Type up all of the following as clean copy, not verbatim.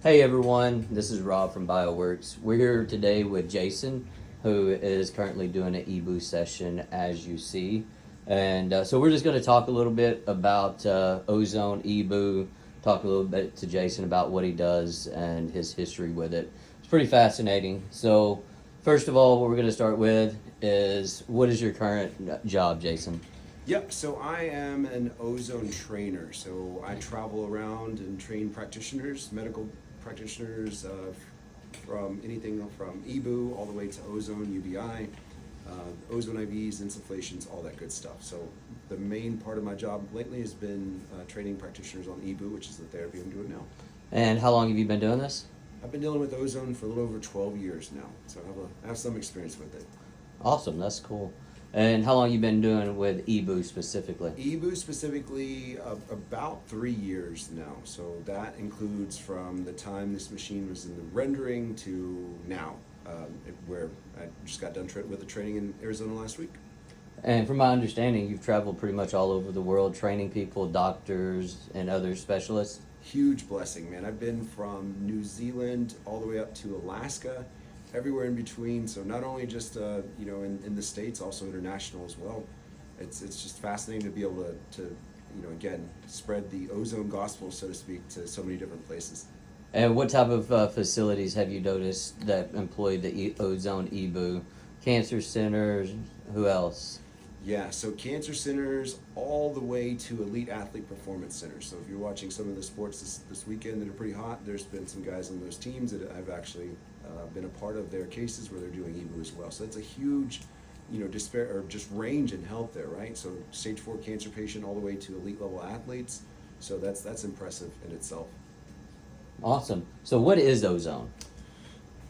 Hey everyone, this is Rob from BioWorks. We're here today with Jason, who is currently doing an EBOO session, as you see. And so we're just going to talk a little bit about Ozone EBOO, talk a little bit to Jason about what he does and his history with it. It's pretty fascinating. So, first of all, what we're going to start with is what is your current job, Jason? Yep, so I am an ozone trainer. So I travel around and train practitioners, medical practitioners, from anything from EBOO all the way to ozone, UBI, ozone IVs, insufflations, all that good stuff. So the main part of my job lately has been training practitioners on EBOO, which is the therapy I'm doing now. And how long have you been doing this? I've been dealing with ozone for a little over 12 years now, so I have some experience with it. Awesome, that's cool. And how long you been doing with EBOO specifically? EBOO specifically, about 3 years now. So that includes from the time this machine was in the rendering to now, where I just got done with the training in Arizona last week. And from my understanding, you've traveled pretty much all over the world training people, doctors, and other specialists. Huge blessing, man. I've been from New Zealand all the way up to Alaska, everywhere in between. So not only just in the States, also international as well. It's just fascinating to be able to again spread the ozone gospel, so to speak, to so many different places. And what type of facilities have you noticed that employ the Ozone EBOO? Cancer centers, who else? Yeah, so cancer centers all the way to elite athlete performance centers. So if you're watching some of the sports this weekend that are pretty hot, there's been some guys on those teams that I've actually been a part of their cases where they're doing EBOO as well. So that's a huge, despair or just range in health there, right? So stage 4 cancer patient all the way to elite level athletes. So that's impressive in itself. Awesome. So what is ozone?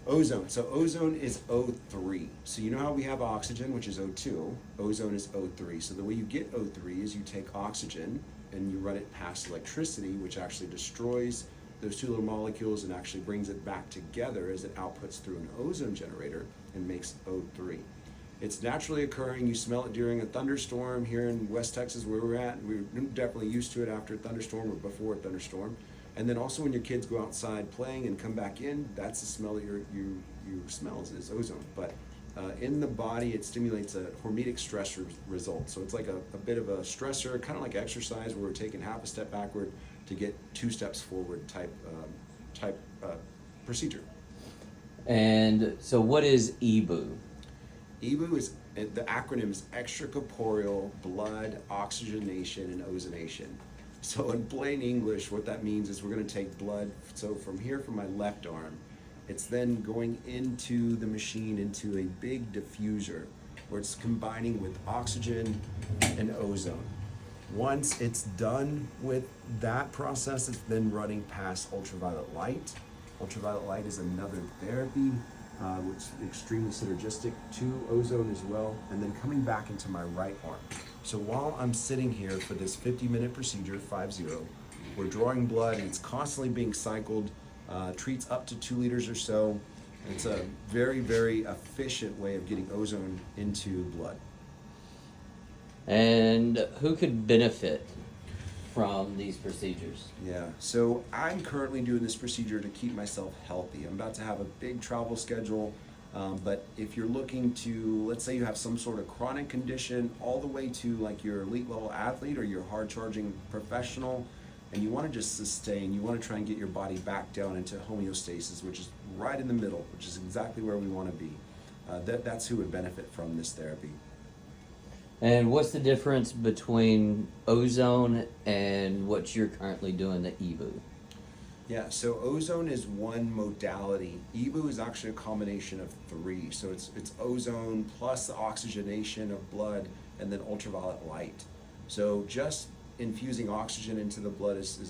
Ozone. So ozone is O3. So you know how we have oxygen, which is O2. Ozone is O3. So the way you get O3 is you take oxygen and you run it past electricity, which actually destroys those two little molecules and actually brings it back together as it outputs through an ozone generator and makes O3. It's naturally occurring. You smell it during a thunderstorm here in West Texas where we're at. We're definitely used to it after a thunderstorm or before a thunderstorm. And then also when your kids go outside playing and come back in, that's the smell that you smell is ozone. But in the body, it stimulates a hormetic stress result. So it's like a bit of a stressor, kind of like exercise where we're taking half a step backward to get 2 steps forward type procedure. And so what is EBOO? EBOO is, the acronym is Extracorporeal Blood Oxygenation and Ozonation. So in plain English, what that means is we're going to take blood, so from here from my left arm, it's then going into the machine into a big diffuser where it's combining with oxygen and ozone. Once it's done with that process, it's then running past ultraviolet light. Ultraviolet light is another therapy, which is extremely synergistic to ozone as well, and then coming back into my right arm. So while I'm sitting here for this 50-minute procedure, 5-0, we're drawing blood and it's constantly being cycled, treats up to 2 liters or so. It's a very, very efficient way of getting ozone into blood. And who could benefit from these procedures? Yeah, so I'm currently doing this procedure to keep myself healthy. I'm about to have a big travel schedule. But if you're looking to, let's say you have some sort of chronic condition, all the way to like your elite level athlete or your hard charging professional, and you want to just sustain, you want to try and get your body back down into homeostasis, which is right in the middle, which is exactly where we want to be. That's who would benefit from this therapy. And what's the difference between ozone and what you're currently doing, the EBOO? Yeah, so ozone is one modality. EBOO is actually a combination of 3. So it's ozone plus the oxygenation of blood and then ultraviolet light. So just infusing oxygen into the blood is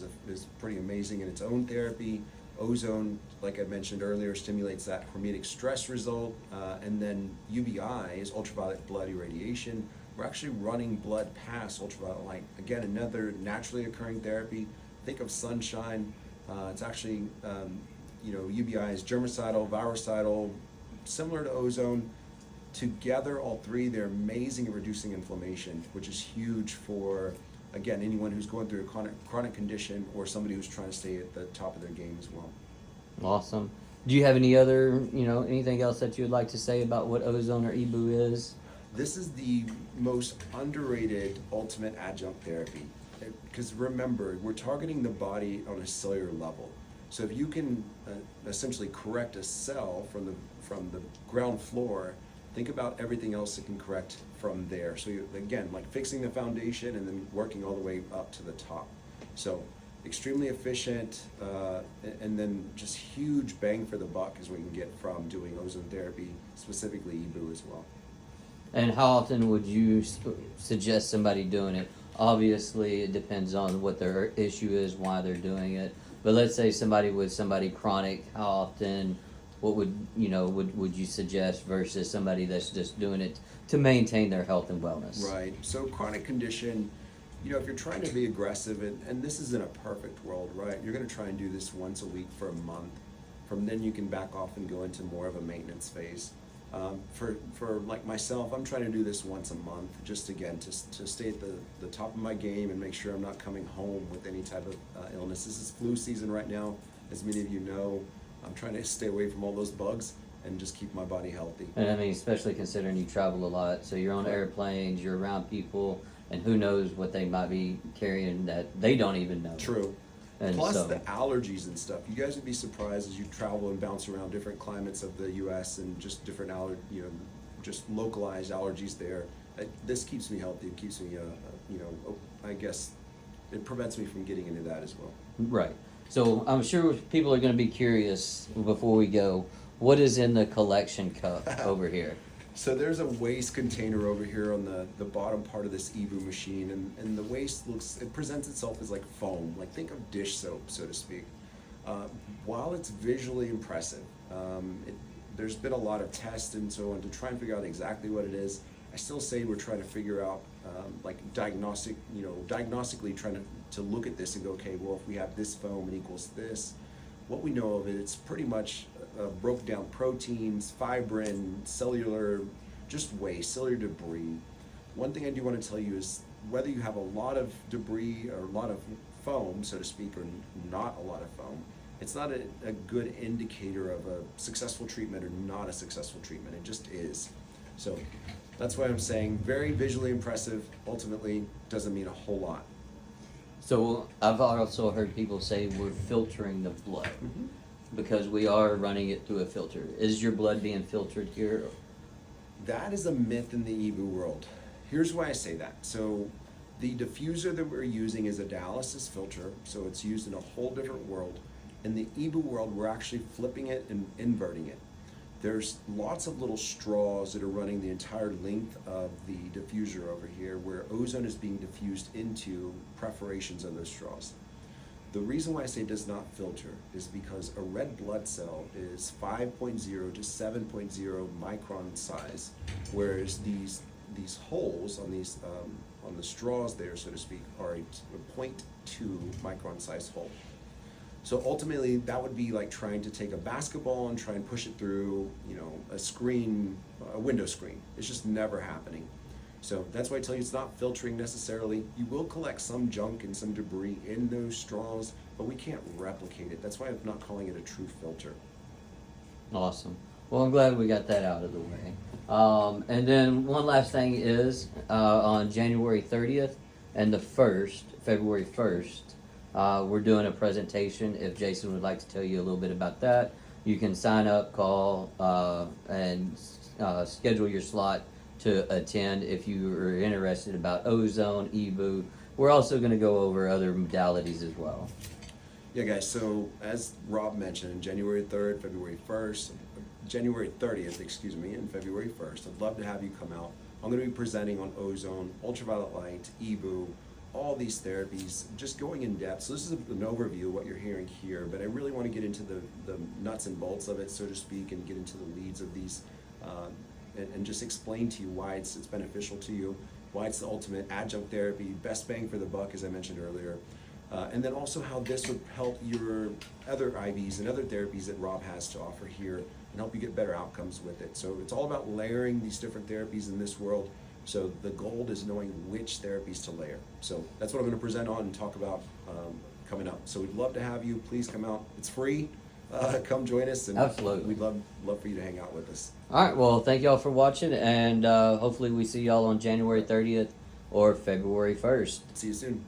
pretty amazing in its own therapy. Ozone, like I mentioned earlier, stimulates that hormetic stress result. And then UBI is ultraviolet blood irradiation. We're actually running blood past ultraviolet light. Again, another naturally occurring therapy. Think of sunshine. It's actually, UBI is germicidal, virucidal, similar to ozone. Together, all 3, they're amazing at reducing inflammation, which is huge for, again, anyone who's going through a chronic condition or somebody who's trying to stay at the top of their game as well. Awesome. Do you have any other, anything else that you would like to say about what ozone or EBOO is? This is the most underrated ultimate adjunct therapy. Because remember, we're targeting the body on a cellular level. So if you can essentially correct a cell from the ground floor, think about everything else that can correct from there. So again, like fixing the foundation and then working all the way up to the top. So extremely efficient, and then just huge bang for the buck is what you can get from doing ozone therapy, specifically EBOO as well. And how often would you suggest somebody doing it? Obviously, it depends on what their issue is, why they're doing it. But let's say somebody chronic, how often, what would you suggest versus somebody that's just doing it to maintain their health and wellness? Right. So chronic condition, if you're trying to be aggressive, and this isn't a perfect world, right? You're going to try and do this once a week for a month. From then you can back off and go into more of a maintenance phase. For like myself, I'm trying to do this once a month, just again to stay at the top of my game and make sure I'm not coming home with any type of illness. This is flu season right now, as many of you know. I'm trying to stay away from all those bugs and just keep my body healthy. And I mean, especially considering you travel a lot, so you're on airplanes, you're around people, and who knows what they might be carrying that they don't even know. True. And Plus so, the allergies and stuff. You guys would be surprised as you travel and bounce around different climates of the U.S. and just different just localized allergies there. This keeps me healthy. It keeps me, I guess, it prevents me from getting into that as well. right. So I'm sure people are going to be curious before we go. What is in the collection cup over here? So there's a waste container over here on the bottom part of this EBOO machine, and the waste it presents itself as like foam, like think of dish soap, so to speak. While it's visually impressive, there's been a lot of tests and so on to try and figure out exactly what it is. I still say we're trying to figure out, diagnostically trying to look at this and go, okay, well, if we have this foam, it equals this. What we know of it, it's pretty much broke down proteins, fibrin, cellular, just waste, cellular debris. One thing I do want to tell you is whether you have a lot of debris or a lot of foam, so to speak, or not a lot of foam, it's not a good indicator of a successful treatment or not a successful treatment. It just is. So that's why I'm saying very visually impressive, ultimately doesn't mean a whole lot. So I've also heard people say we're filtering the blood because we are running it through a filter. Is your blood being filtered here? That is a myth in the EBOO world. Here's why I say that. So the diffuser that we're using is a dialysis filter, so it's used in a whole different world. In the EBOO world, we're actually flipping it and inverting it. There's lots of little straws that are running the entire length of the diffuser over here where ozone is being diffused into perforations of those straws. The reason why I say it does not filter is because a red blood cell is 5.0 to 7.0 micron size, whereas these holes on these on the straws there, so to speak, are a 0.2 micron size hole. So ultimately, that would be like trying to take a basketball and try and push it through, a screen, a window screen. It's just never happening. So that's why I tell you it's not filtering necessarily. You will collect some junk and some debris in those straws, but we can't replicate it. That's why I'm not calling it a true filter. Awesome. Well, I'm glad we got that out of the way. And then one last thing is on January 30th and the 1st, February 1st, we're doing a presentation. If Jason would like to tell you a little bit about that, you can sign up, call, and schedule your slot to attend if you are interested about ozone, EBOO. We're also going to go over other modalities as well. Yeah, guys, so as Rob mentioned, January 3rd, February 1st, January 30th, and February 1st, I'd love to have you come out. I'm going to be presenting on ozone, ultraviolet light, EBOO, all these therapies, just going in depth. So this is an overview of what you're hearing here, but I really want to get into the nuts and bolts of it, so to speak, and get into the weeds of these, and just explain to you why it's beneficial to you, why it's the ultimate adjunct therapy, best bang for the buck, as I mentioned earlier, and then also how this would help your other IVs and other therapies that Rob has to offer here and help you get better outcomes with it. So it's all about layering these different therapies in this world. So the goal is knowing which therapies to layer. So that's what I'm going to present on and talk about coming up. So we'd love to have you. Please come out. It's free. come join us, and Absolutely. we'd love for you to hang out with us. All right. Well, thank y'all for watching, and hopefully we see y'all on January 30th or February 1st. See you soon.